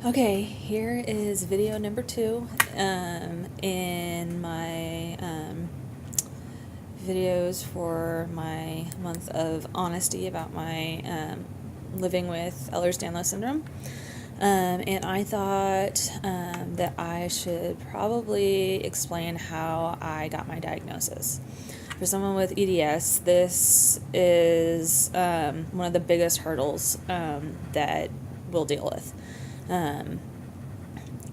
Okay, here is video number 2 in my videos for my month of honesty about my living with Ehlers Danlos Syndrome. And I thought that I should probably explain how I got my diagnosis. For someone with EDS, this is one of the biggest hurdles that we'll deal with.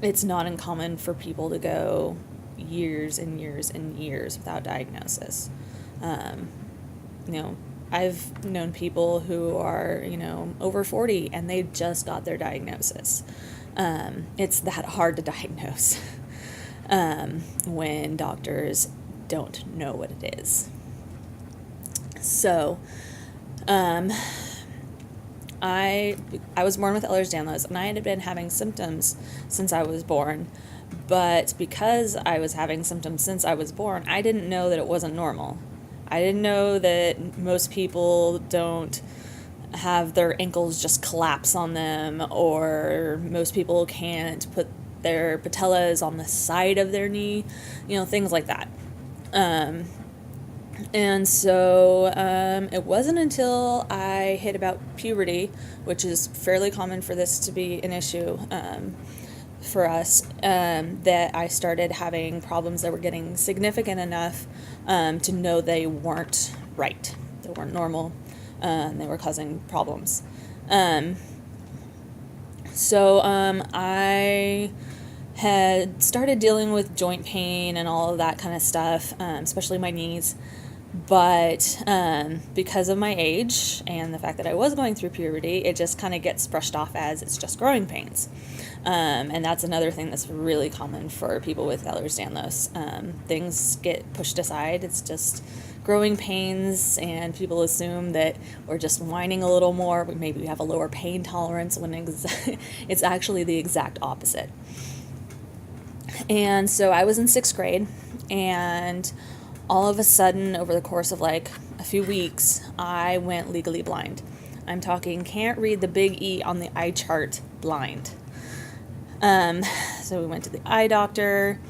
It's not uncommon for people to go years and years and years without diagnosis. I've known people who are, over 40 and they just got their diagnosis. It's that hard to diagnose when doctors don't know what it is. So, I was born with Ehlers Danlos, and I had been having symptoms since I was born. But because I was having symptoms since I was born, I didn't know that it wasn't normal. I didn't know that most people don't have their ankles just collapse on them, or most people can't put their patellas on the side of their knee, things like that. And so it wasn't until I hit about puberty, which is fairly common for this to be an issue for us, that I started having problems that were getting significant enough to know they weren't right. They weren't normal. They were causing problems. So I had started dealing with joint pain and all of that kind of stuff, especially my knees. But because of my age and the fact that I was going through puberty, it just kind of gets brushed off as it's just growing pains. And that's another thing that's really common for people with Ehlers-Danlos. Things get pushed aside. It's just growing pains, and people assume that we're just whining a little more. Maybe we have a lower pain tolerance, when it's actually the exact opposite. And so I was in 6th grade, and all of a sudden, over the course of like a few weeks, I went legally blind. I'm talking can't read the big E on the eye chart blind. So we went to the eye doctor,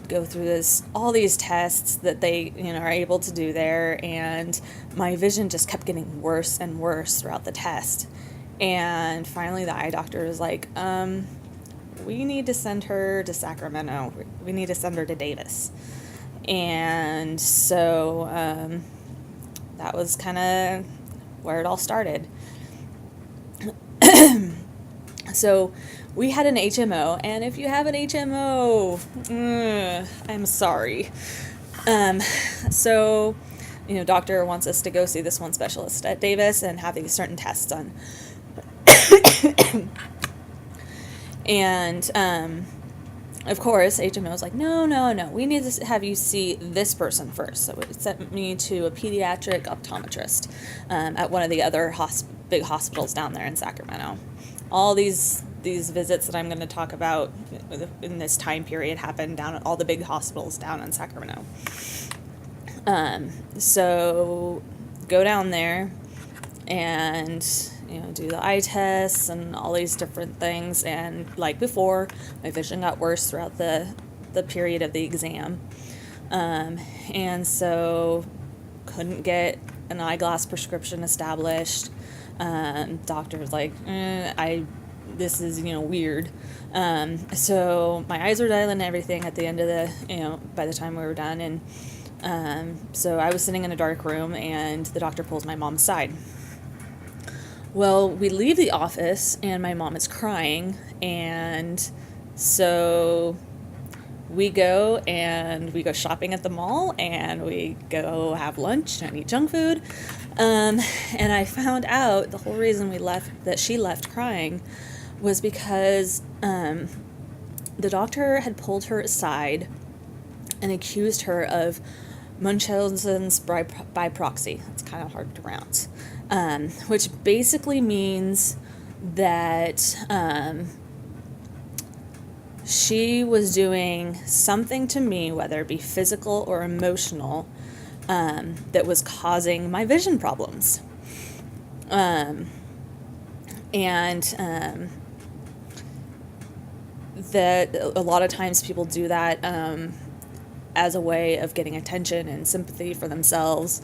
go through all these tests that they, are able to do there, and my vision just kept getting worse and worse throughout the test. And finally the eye doctor was like, we need to send her to Sacramento. We need to send her to Davis. And so that was kind of where it all started. So we had an HMO, and if you have an HMO, I'm sorry. So, doctor wants us to go see this one specialist at Davis and have these certain tests done. And of course, HMO was like, no, we need to have you see this person first. So it sent me to a pediatric optometrist at one of the other big hospitals down there in Sacramento. All these visits that I'm going to talk about in this time period happened down at all the big hospitals down in Sacramento. So go down there and do the eye tests and all these different things. And like before, my vision got worse throughout the period of the exam. And so couldn't get an eyeglass prescription established. Doctor was like, this is, weird. So my eyes were dilating and everything at the end of by the time we were done. And so I was sitting in a dark room, and the doctor pulls my mom's side. Well, we leave the office, and my mom is crying, and so we go shopping at the mall, and we go have lunch and eat junk food. And I found out the whole reason she left crying was because the doctor had pulled her aside and accused her of Munchausen's by proxy. It's kind of hard to pronounce. Which basically means that she was doing something to me, whether it be physical or emotional, that was causing my vision problems. And that a lot of times people do that as a way of getting attention and sympathy for themselves.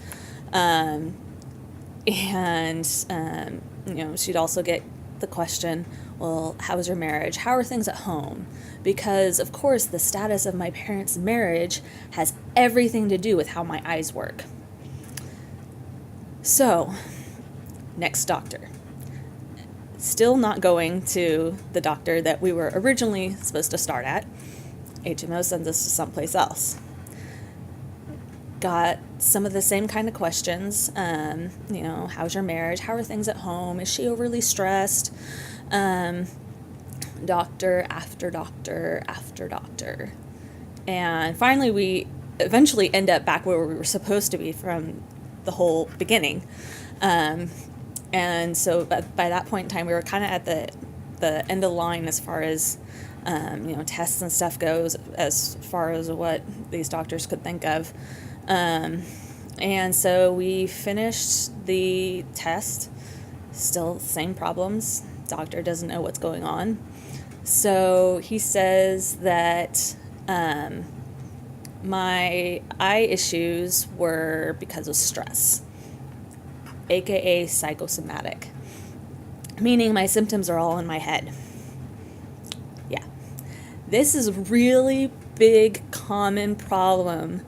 She'd also get the question, well, how was your marriage? How are things at home? Because, of course, the status of my parents' marriage has everything to do with how my eyes work. So, next doctor. Still not going to the doctor that we were originally supposed to start at. HMO sends us to someplace else. Got some of the same kind of questions. How's your marriage? How are things at home? Is she overly stressed? Doctor after doctor after doctor. And finally, we eventually end up back where we were supposed to be from the whole beginning. And so by that point in time, we were kind of at the end of the line as far as, tests and stuff goes, as far as what these doctors could think of. And so we finished the test, still same problems. Doctor doesn't know what's going on. So he says that my eye issues were because of stress, aka psychosomatic, meaning my symptoms are all in my head. Yeah. This is a really big common problem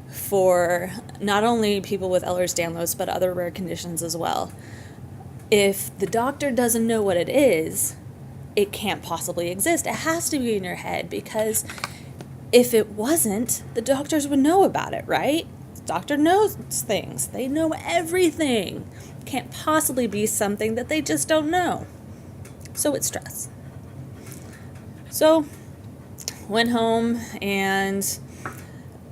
for not only people with Ehlers Danlos, but other rare conditions as well. If the doctor doesn't know what it is, it can't possibly exist. It has to be in your head, because if it wasn't, the doctors would know about it, right? The doctor knows things. They know everything. It can't possibly be something that they just don't know. So it's stress. So went home and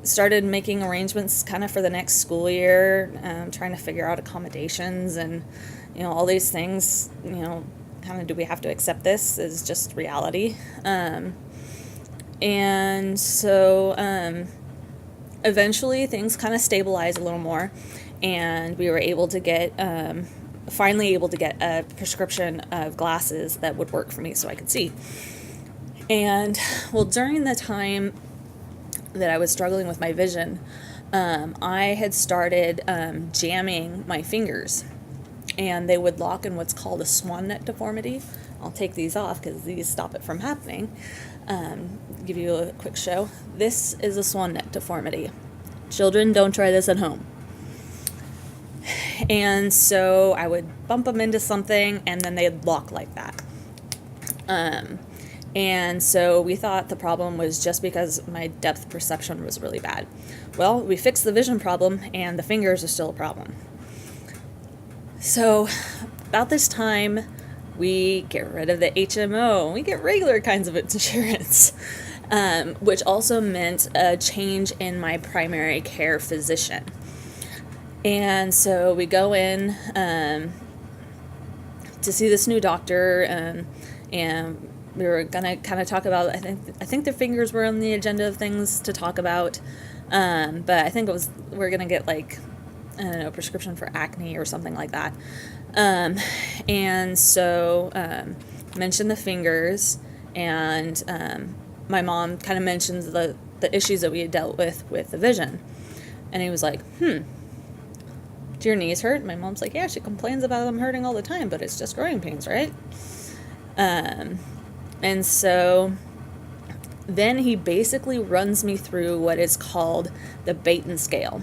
started making arrangements kind of for the next school year, trying to figure out accommodations and, all these things, kind of, do we have to accept this as just reality? And so eventually things kind of stabilized a little more, and we were able to get, finally able to get a prescription of glasses that would work for me so I could see. And, well, during the time that I was struggling with my vision, I had started jamming my fingers, and they would lock in what's called a swan neck deformity. I'll take these off because these stop it from happening. Give you a quick show. This is a swan neck deformity. Children, don't try this at home. And so I would bump them into something, and then they'd lock like that. And so we thought the problem was just because my depth perception was really bad. Well, we fixed the vision problem, and the fingers are still a problem. So about this time, we get rid of the HMO. We get regular kinds of insurance, which also meant a change in my primary care physician. And so we go in to see this new doctor, and we were gonna kind of talk about, I think their fingers were on the agenda of things to talk about, but I think we're gonna get a prescription for acne or something like that. And so mentioned the fingers, and my mom kind of mentions the issues that we had dealt with the vision, and he was like, do your knees hurt? My mom's like, yeah, she complains about them hurting all the time, but it's just growing pains, right? And so then he basically runs me through what is called the Baton scale.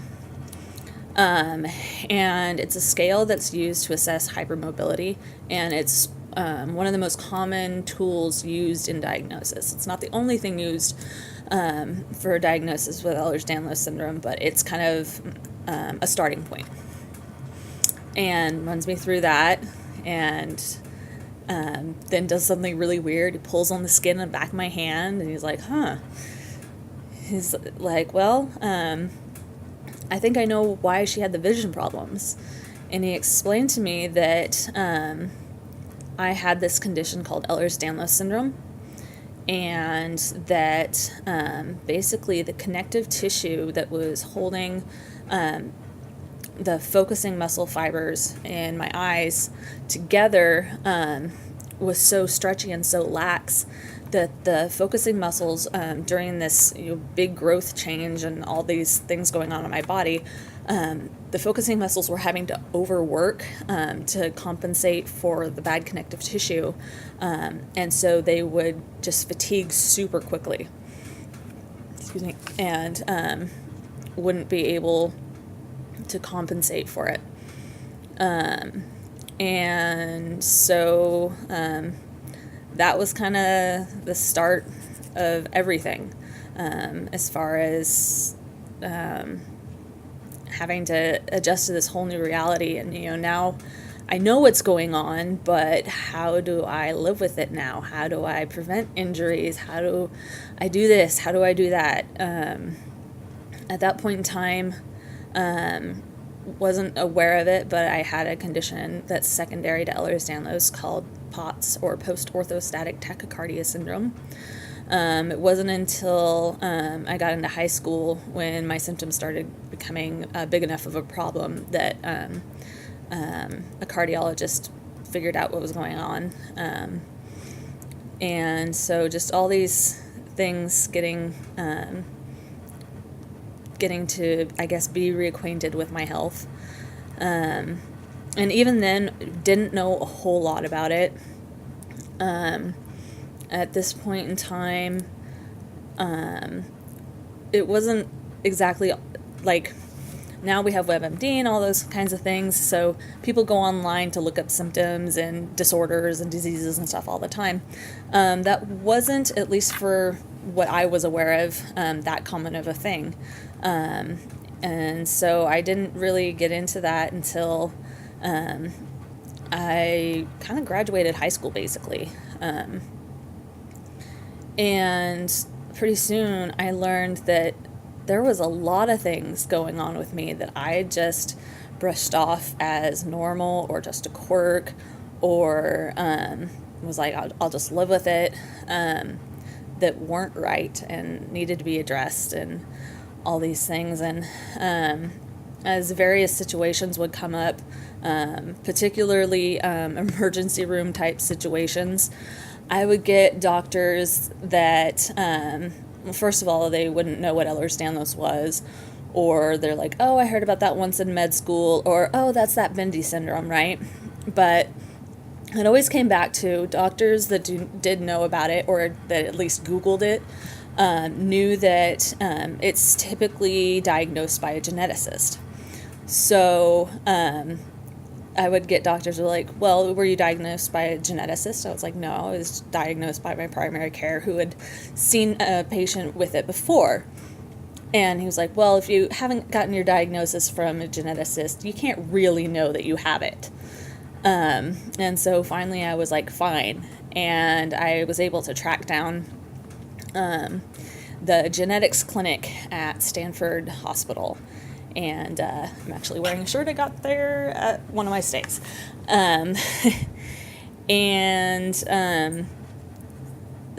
And it's a scale that's used to assess hypermobility, and it's one of the most common tools used in diagnosis. It's not the only thing used for diagnosis with Ehlers Danlos Syndrome, but it's kind of a starting point. And runs me through that, and then does something really weird. He pulls on the skin in the back of my hand, and he's like, He's like, well, I think I know why she had the vision problems. And he explained to me that I had this condition called Ehlers Danlos Syndrome, and that basically the connective tissue that was holding the focusing muscle fibers in my eyes together was so stretchy and so lax the focusing muscles, during this big growth change and all these things going on in my body, the focusing muscles were having to overwork to compensate for the bad connective tissue, and so they would just fatigue super quickly. Excuse me, and wouldn't be able to compensate for it. And so that was kind of the start of everything, as far as having to adjust to this whole new reality. And now I know what's going on, but how do I live with it now? How do I prevent injuries? How do I do this? How do I do that? At that point in time, wasn't aware of it, but I had a condition that's secondary to Ehlers Danlos called POTS, or post-orthostatic tachycardia syndrome. It wasn't until I got into high school when my symptoms started becoming big enough of a problem that a cardiologist figured out what was going on. And so just all these things getting to, I guess, be reacquainted with my health. And even then, didn't know a whole lot about it. At this point in time, it wasn't exactly like, now we have WebMD and all those kinds of things, so people go online to look up symptoms and disorders and diseases and stuff all the time. That wasn't, at least for what I was aware of, that common of a thing. And so I didn't really get into that until I kind of graduated high school, basically. And pretty soon I learned that there was a lot of things going on with me that I just brushed off as normal or just a quirk, or was like, I'll just live with it, that weren't right and needed to be addressed, and all these things. And as various situations would come up, particularly emergency room type situations, I would get doctors that, well, first of all, they wouldn't know what Ehlers Danlos was, or they're like, oh, I heard about that once in med school, or, oh, that's that Bindi syndrome, right? But it always came back to doctors that did know about it, or that at least Googled it, knew that it's typically diagnosed by a geneticist. So I would get doctors who were like, well, were you diagnosed by a geneticist? I was like, no, I was diagnosed by my primary care, who had seen a patient with it before. And he was like, well, if you haven't gotten your diagnosis from a geneticist, you can't really know that you have it. And so finally I was like, fine. And I was able to track down the genetics clinic at Stanford Hospital. And I'm actually wearing a shirt I got there at one of my stays.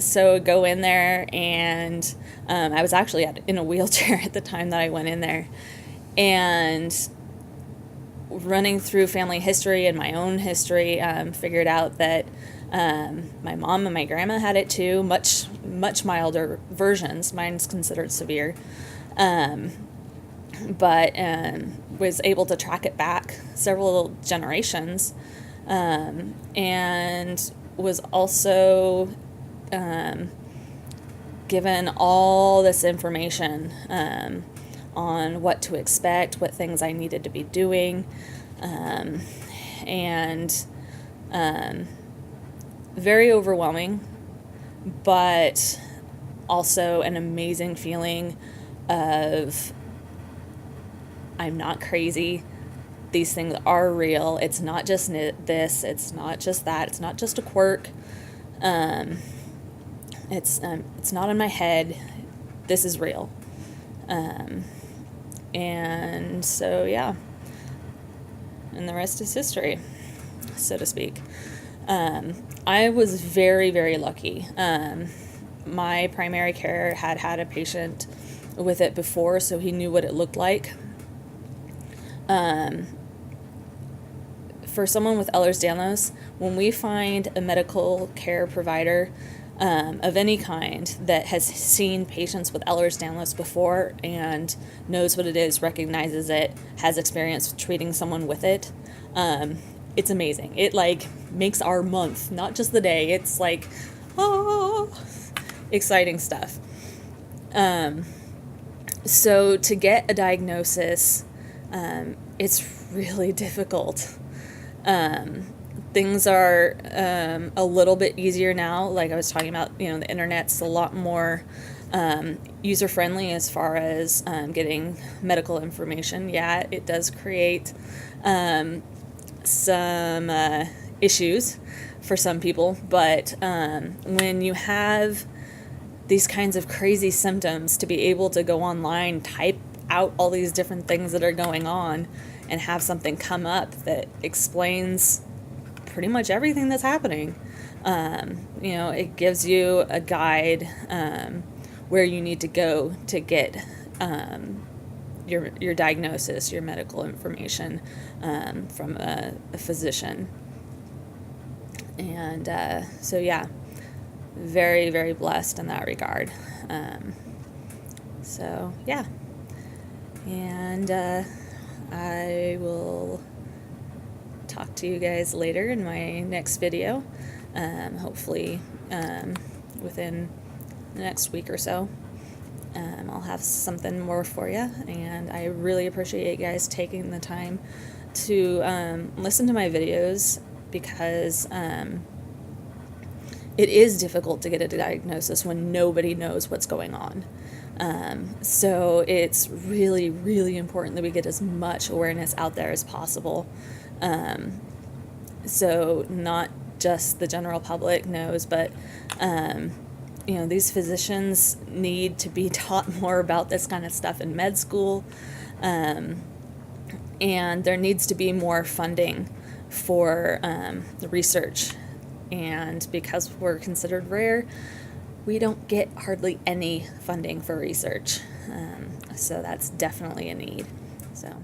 So go in there, and I was actually in a wheelchair at the time that I went in there. And running through family history and my own history, figured out that my mom and my grandma had it too, much milder versions. Mine's considered severe. But was able to track it back several generations, and was also given all this information on what to expect, what things I needed to be doing, and very overwhelming, but also an amazing feeling of, I'm not crazy. These things are real. It's not just this. It's not just that. It's not just a quirk. It's not in my head. This is real. And so, yeah. And the rest is history, so to speak. I was very, very lucky. My primary care had a patient with it before, so he knew what it looked like. For someone with Ehlers Danlos, when we find a medical care provider of any kind that has seen patients with Ehlers Danlos before and knows what it is, recognizes it, has experience treating someone with it, it's amazing. It like makes our month, not just the day. It's like, oh, exciting stuff. So to get a diagnosis, it's really difficult. Things are a little bit easier now. Like I was talking about, the internet's a lot more user-friendly as far as getting medical information. Yeah, it does create some issues for some people, but when you have these kinds of crazy symptoms, to be able to go online, type out all these different things that are going on, and have something come up that explains pretty much everything that's happening. It gives you a guide where you need to go to get your diagnosis, your medical information from a physician. And so, yeah, very, very blessed in that regard. So, yeah. And I will talk to you guys later in my next video, hopefully within the next week or so. I'll have something more for you, and I really appreciate you guys taking the time to listen to my videos, because it is difficult to get a diagnosis when nobody knows what's going on. So it's really, really important that we get as much awareness out there as possible. So not just the general public knows, but, these physicians need to be taught more about this kind of stuff in med school. And there needs to be more funding for the research. And because we're considered rare, we don't get hardly any funding for research. So that's definitely a need. So.